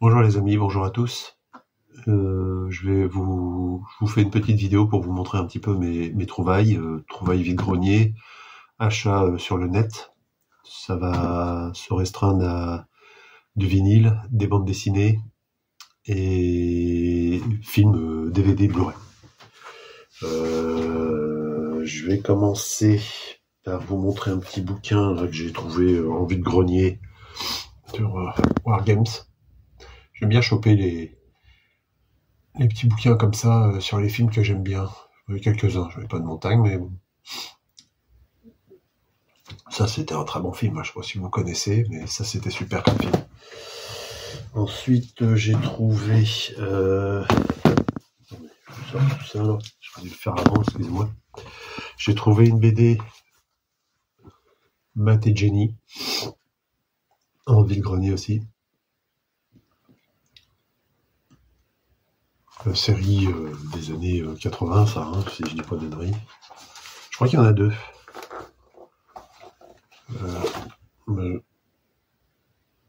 Bonjour les amis, bonjour à tous. Je vous fais une petite vidéo pour vous montrer un petit peu mes trouvailles, trouvailles vide-grenier, achats sur le net. Ça va se restreindre à du vinyle, des bandes dessinées et films DVD Blu-ray. Je vais commencer par vous montrer un petit bouquin là, que j'ai trouvé en vide-grenier sur Wargames. J'aime bien choper les petits bouquins comme ça sur les films que j'aime bien. J'en ai quelques-uns, je n'avais pas de montagne, mais bon. Ça c'était un très bon film, hein. Je ne sais pas si vous connaissez, mais ça c'était super comme film. Ensuite j'ai trouvé... Attendez, je sors tout ça là, j'aurais dû le faire avant, excusez-moi. J'ai trouvé une BD Matt et Jenny, en vide-grenier aussi. Série des années 80, ça, hein, si je dis pas de conneries. Je crois qu'il y en a deux.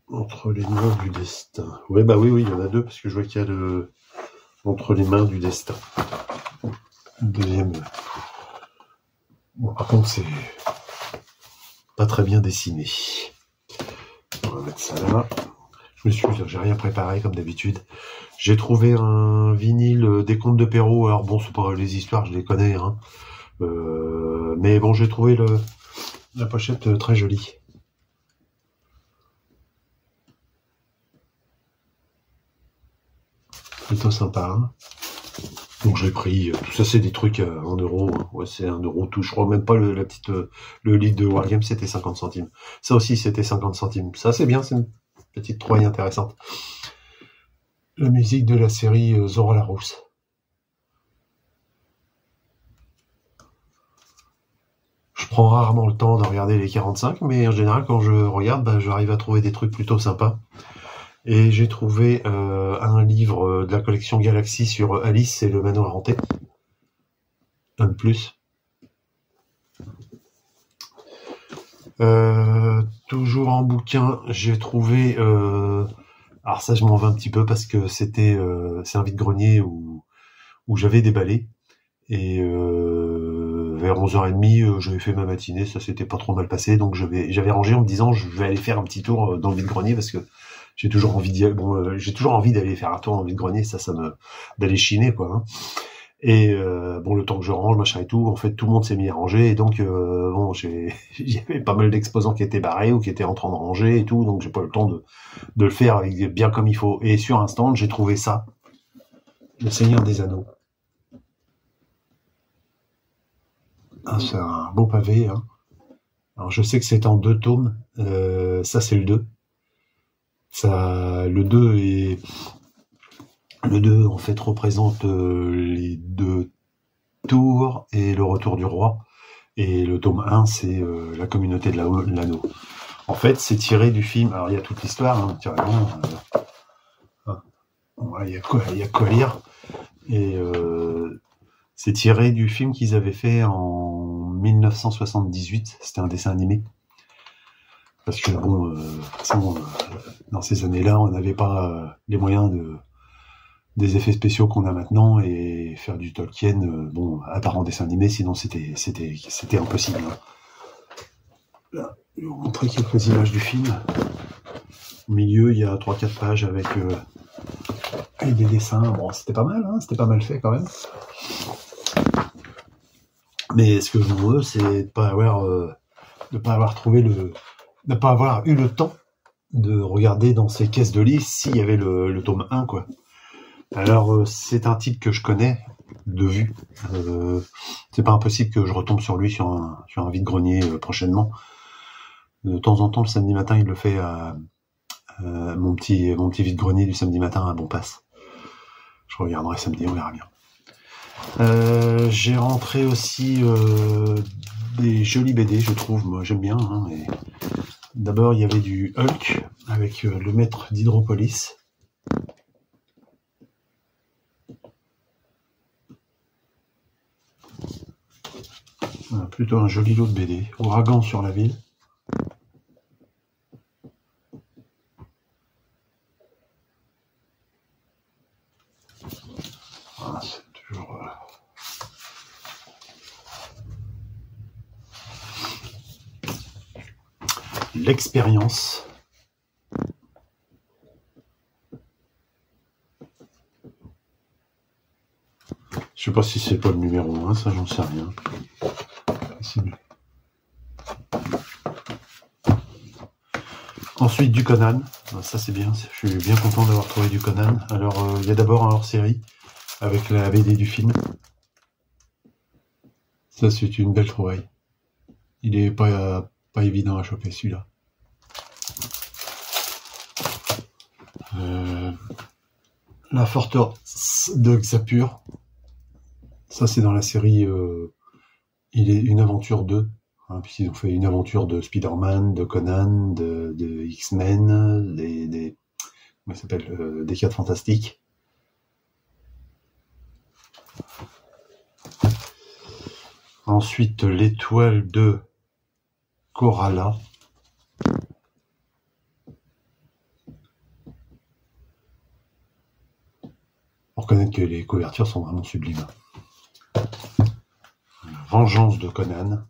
Entre les mains du destin. Ouais, bah oui, il y en a deux, parce que je vois qu'il y a le Entre les mains du destin. Deuxième. Bon, par contre, c'est pas très bien dessiné. On va mettre ça là. J'ai rien préparé comme d'habitude. J'ai trouvé un vinyle des Contes de Perrault. Alors bon, c'est pas les histoires, je les connais, hein. Mais bon, j'ai trouvé la pochette très jolie. Plutôt sympa, hein. Donc je l'ai pris. Tout ça, c'est des trucs en euros. Hein. Ouais, c'est 1 euro tout. Je crois même pas le livre de Wargame, c'était 50 centimes. Ça aussi, c'était 50 centimes. Ça, c'est bien, c'est une petite trouvaille intéressante. La musique de la série Zora la Rousse. Je prends rarement le temps de regarder les 45, mais en général, quand je regarde, j'arrive à trouver des trucs plutôt sympas. Et j'ai trouvé un livre de la collection Galaxy sur Alice et le manoir hanté. Un de plus. Toujours en bouquin, j'ai trouvé... alors ça, je m'en veux un petit peu parce que c'est un vide-grenier où j'avais déballé. Et vers 11h30, j'avais fait ma matinée, ça s'était pas trop mal passé. Donc j'avais rangé en me disant, je vais aller faire un petit tour dans le vide-grenier parce que j'ai toujours envie j'ai toujours envie d'aller faire un tour dans le vide-grenier, d'aller chiner, quoi, hein. Et bon, le temps que je range, machin et tout, en fait, tout le monde s'est mis à ranger, et donc bon, il y avait pas mal d'exposants qui étaient barrés ou qui étaient en train de ranger et tout, donc j'ai pas eu le temps de le faire bien comme il faut. Et sur un stand, j'ai trouvé ça, Le Seigneur des Anneaux. Ah, c'est un beau pavé, hein. Alors je sais que c'est en 2 tomes, ça c'est le 2. Le 2 en fait représente les 2 tours et le retour du roi. Et le tome 1, c'est la communauté de l'anneau. En fait, c'est tiré du film. Alors il y a toute l'histoire, hein, carrément. Il y a quoi lire. Et c'est tiré du film qu'ils avaient fait en 1978. C'était un dessin animé. Parce que bon, dans ces années-là, on n'avait pas les moyens des effets spéciaux qu'on a maintenant, et faire du Tolkien, à part en dessin animé, sinon c'était impossible. Hein. Là, je vais vous montrer quelques images du film. Au milieu, il y a 3-4 pages avec des dessins. Bon, c'était pas mal, hein, c'était pas mal fait quand même. Mais ce que je veux, c'est de pas avoir eu le temps de regarder dans ces caisses de livres s'il y avait le tome 1, quoi. Alors, c'est un type que je connais de vue. C'est pas impossible que je retombe sur lui sur un vide-grenier prochainement. De temps en temps, le samedi matin, il le fait à mon petit vide-grenier du samedi matin à Bonpass. Je regarderai samedi, on verra bien. J'ai rentré aussi des jolis BD, je trouve. Moi, j'aime bien. Hein, et d'abord, il y avait du Hulk avec le maître d'Hydropolis. Plutôt un joli lot de BD. Ouragan sur la ville. L'expérience. Je sais pas si c'est pas le numéro 1, ça j'en sais rien. Ensuite du Conan, ça c'est bien, je suis bien content d'avoir trouvé du Conan. Alors il y a d'abord un hors-série avec la BD du film. Ça c'est une belle trouvaille. Il est pas évident à choper celui-là. La forteresse de Xapur. Ça c'est dans la série Il est une aventure 2. Puisqu'ils ont fait une aventure de Spider-Man, de Conan, de X-Men, comment ça s'appelle, des 4 Fantastiques. Ensuite, l'étoile de Coralla. On reconnaît que les couvertures sont vraiment sublimes. Vengeance de Conan.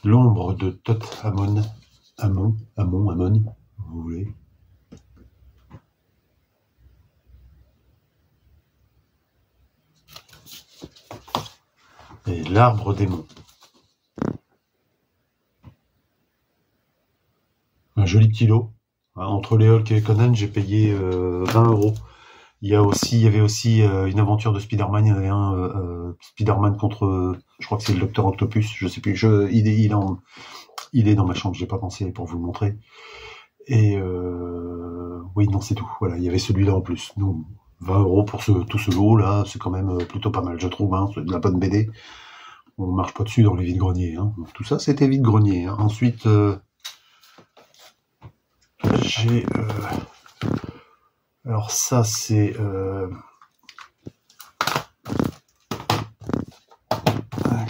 L'ombre de Thoth Amon, vous voulez. Et l'arbre démon. Un joli petit lot. Entre les Hulk et Conan, j'ai payé 20 €. Il y avait aussi une aventure de Spider-Man. Il y en avait un Spider-Man contre, je crois que c'est le Docteur Octopus. Je sais plus. Il est dans ma chambre. J'ai pas pensé pour vous le montrer. Et oui, non, c'est tout. Voilà, il y avait celui-là en plus. Donc 20 € pour tout ce lot là, c'est quand même plutôt pas mal, je trouve. C'est de la bonne BD. On marche pas dessus dans les vides-greniers. Tout ça, c'était vide-grenier. Ensuite, j'ai alors ça c'est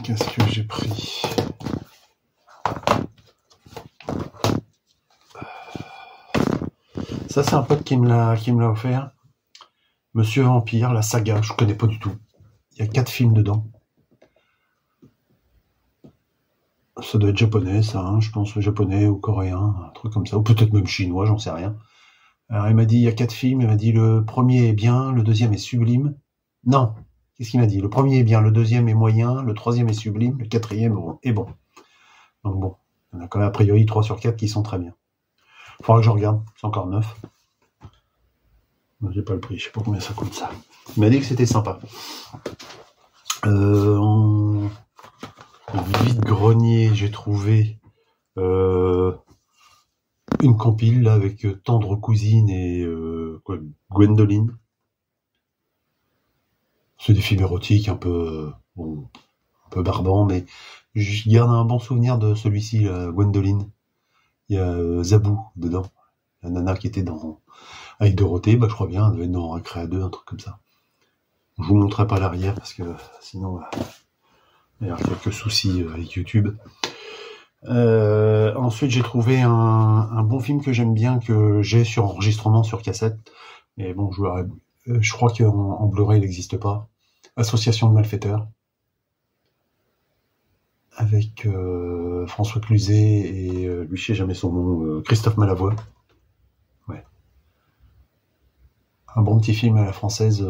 qu'est-ce que j'ai pris? Ça c'est un pote qui me l'a offert. Monsieur Vampire, la saga, je connais pas du tout. Il y a 4 films dedans. Ça doit être japonais, ça, je pense, japonais ou coréen, un truc comme ça, ou peut-être même chinois, j'en sais rien. Alors il m'a dit, il y a 4 films, il m'a dit le premier est bien, le deuxième est sublime. Non, qu'est-ce qu'il m'a dit? Le premier est bien, le deuxième est moyen, le troisième est sublime, le quatrième est bon. Donc bon, on a quand même a priori 3 sur 4 qui sont très bien. Faudra que je regarde, c'est encore neuf. J'ai pas le prix, je sais pas combien ça coûte ça. Il m'a dit que c'était sympa. En vide-grenier, j'ai trouvé une compile là, avec Tendre Cousine et Gwendoline. C'est des films érotiques un peu barbants, mais je garde un bon souvenir de celui-ci, là, Gwendoline. Il y a Zabou dedans, la nana qui était avec Dorothée, je crois bien, elle devait être dans Récré à 2, un truc comme ça. Je vous montrerai pas l'arrière parce que sinon il y a quelques soucis avec YouTube. Ensuite, j'ai trouvé un bon film que j'aime bien, que j'ai sur enregistrement sur cassette. Mais bon, je crois qu'en Blu-ray, il n'existe pas. Association de malfaiteurs. Avec François Cluzet et lui, je sais jamais son nom, Christophe Malavoie. Ouais. Un bon petit film à la française.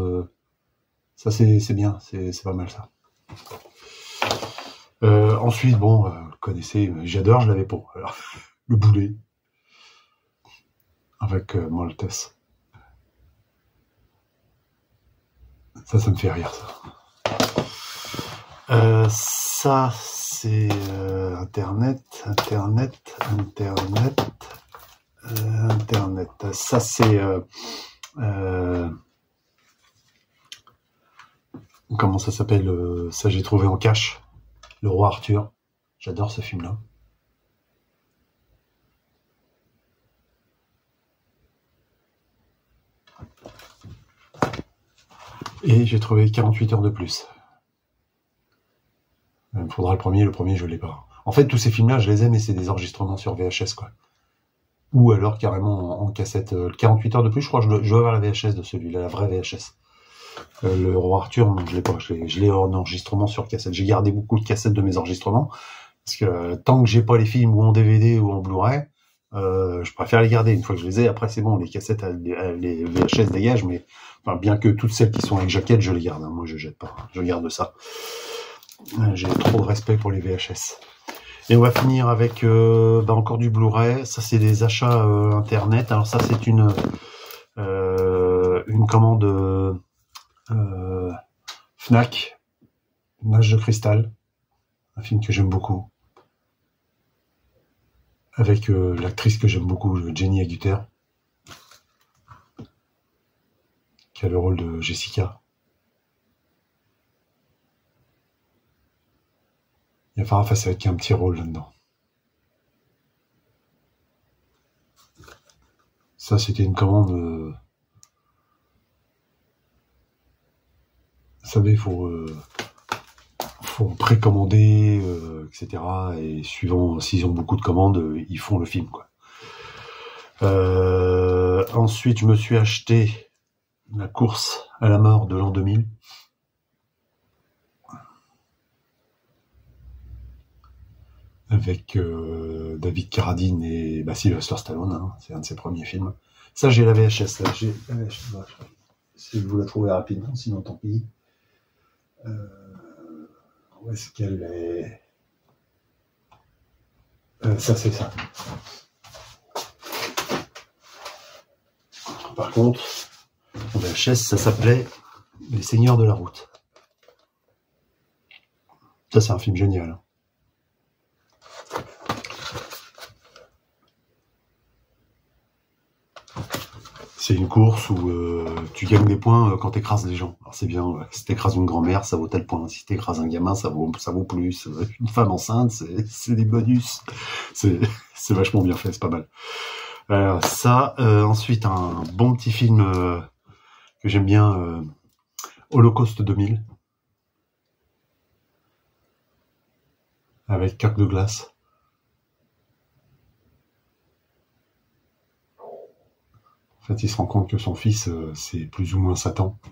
Ça, c'est bien. C'est pas mal, ça. Ensuite, bon, vous connaissez, j'adore, je l'avais pas. Alors, le boulet avec Maltese. Ça me fait rire, ça. Ça, c'est Internet. Ça, c'est comment ça s'appelle? Ça, j'ai trouvé en cache. Le Roi Arthur. J'adore ce film-là. Et j'ai trouvé 48 heures de plus. Il me faudra le premier je l'ai pas. En fait, tous ces films-là, je les aime, mais c'est des enregistrements sur VHS, quoi. ou alors carrément en cassette. 48 heures de plus, je crois que je dois avoir la VHS de celui-là, la vraie VHS. Le Roi Arthur, non, je l'ai pas. Je l'ai en enregistrement sur cassette. J'ai gardé beaucoup de cassettes de mes enregistrements parce que tant que j'ai pas les films ou en DVD ou en Blu-ray, je préfère les garder. Une fois que je les ai, après c'est bon, les cassettes, les VHS dégagent, mais enfin, bien que toutes celles qui sont avec jaquette, je les garde. Moi, je jette pas. Je garde ça. J'ai trop de respect pour les VHS. Et on va finir avec encore du Blu-ray. Ça, c'est des achats internet. Alors ça, c'est une commande Fnac, Nage de cristal, un film que j'aime beaucoup, avec l'actrice que j'aime beaucoup, Jenny Agutter, qui a le rôle de Jessica. Il y a Farah Fawcett qui a un petit rôle là-dedans. Ça, c'était une commande. Vous savez, faut précommander, etc. Et suivant s'ils ont beaucoup de commandes, ils font le film, quoi. Ensuite, je me suis acheté La course à la mort de l'an 2000. Avec David Carradine et Sylvester Stallone, hein, c'est un de ses premiers films. Ça, j'ai la VHS, là. J'ai la VHS. Si vous la trouvez rapidement, sinon tant pis. Où est-ce qu'elle est ça, c'est ça. Par contre, en VHS, ça s'appelait Les Seigneurs de la Route. Ça, c'est un film génial. C'est une course où tu gagnes des points quand t'écrases les gens. Alors c'est bien, si t'écrases une grand-mère, ça vaut tel point. Si t'écrases un gamin, ça vaut plus. Une femme enceinte, c'est des bonus. C'est vachement bien fait, c'est pas mal. Ensuite, un bon petit film que j'aime bien, Holocauste 2000, avec Kirk Douglas. En fait, il se rend compte que son fils, c'est plus ou moins Satan. Je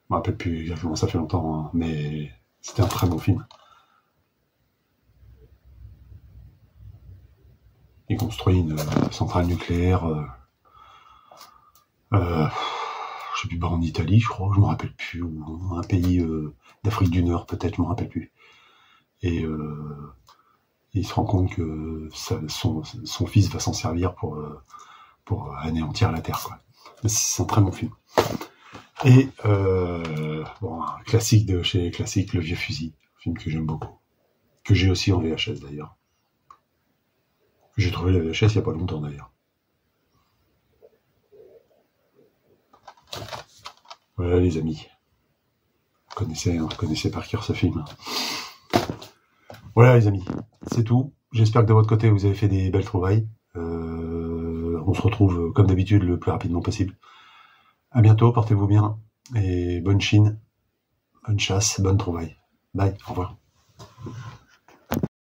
me rappelle plus exactement, ça fait longtemps, hein, mais c'était un très bon film. Il construit une centrale nucléaire, je sais plus, en Italie, je crois, je me rappelle plus, ou un pays d'Afrique du Nord, peut-être, je me rappelle plus. Et il se rend compte que son fils va s'en servir pour anéantir la Terre, quoi. C'est un très bon film. Et un classique de chez les classiques, Le Vieux Fusil, un film que j'aime beaucoup, que j'ai aussi en VHS d'ailleurs. J'ai trouvé la VHS il y a pas longtemps d'ailleurs. Voilà les amis, vous connaissez par cœur ce film. Voilà les amis, c'est tout. J'espère que de votre côté vous avez fait des belles trouvailles. On se retrouve comme d'habitude le plus rapidement possible. À bientôt, portez-vous bien et bonne chine, bonne chasse, bonne trouvaille. Bye, au revoir.